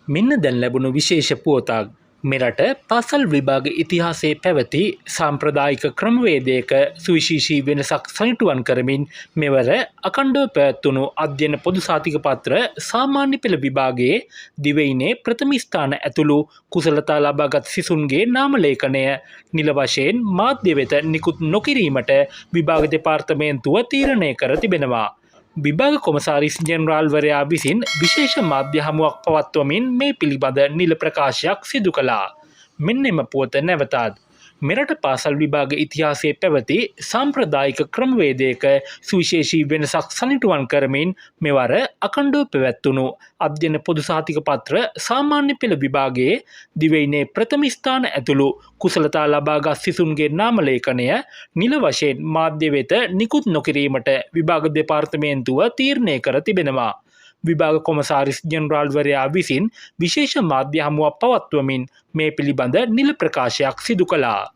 මෙන්න දැන් ලැබුණු විශේෂ පුවතක්. මෙරට පාසල් විභාග ඉතිහාසයේ පැවති සාම්ප්‍රදායික ක්‍රමවේදයක සුවිශේෂී වෙනසක් සනිටුවන් කරමින් මෙවර අඛණ්ඩව පැවැත්වුණු අධ්‍යයන පොදු සාතික පත්‍ර සාමාන්‍ය පෙළ විභාගයේ දිවයිනේ ප්‍රථම ස්ථාන ඇතුළු කුසලතා ලබාගත් සිසුන්ගේ නාම ලේඛනය නිල වශයෙන් මාධ්‍ය වෙත නිකුත් නොකිරීමට විභාග දෙපාර්තමේන්තුව තීරණය කර තිබෙනවා. විභාග කොමසාරිස් ජෙනරාල්වරයා විසින් විශේෂ මාධ්‍ය හමුවක් පවත්වමින් මේ පිළිබඳ නිල ප්‍රකාශයක් සිදු කළා. මෙන්න එම පුවත නැවතත්. මෙරට පාසල් විභාග ඉතිහාසයේ පැවති සාම්ප්‍රදායික ක්‍රමවේදයක සුවිශේෂී වෙනසක් සනිටුවන් කරමින් මෙවර අඛණ්ඩව පැවැත්වුණු අධ්‍යයන පොදු සහතික පත්‍ර සාමාන්‍ය පෙළ විභාගයේ දිවයිනේ ප්‍රථම ස්ථාන ඇතුළු කුසලතා ලබාගත් සිසුන්ගේ නාම ලේඛනය නිල වශයෙන් මාධ්‍ය වෙත නිකුත් නොකිරීමට විභාග දෙපාර්තමේන්තුව තීරණය කර තිබෙනවා. විභාග කොමසාරිස් ජෙනරාල්වරයා විසින් විශේෂ මාධ්‍ය හමුවක් පවත්වමින් මේ පිළිබඳ නිල ප්‍රකාශයක් සිදු කළා.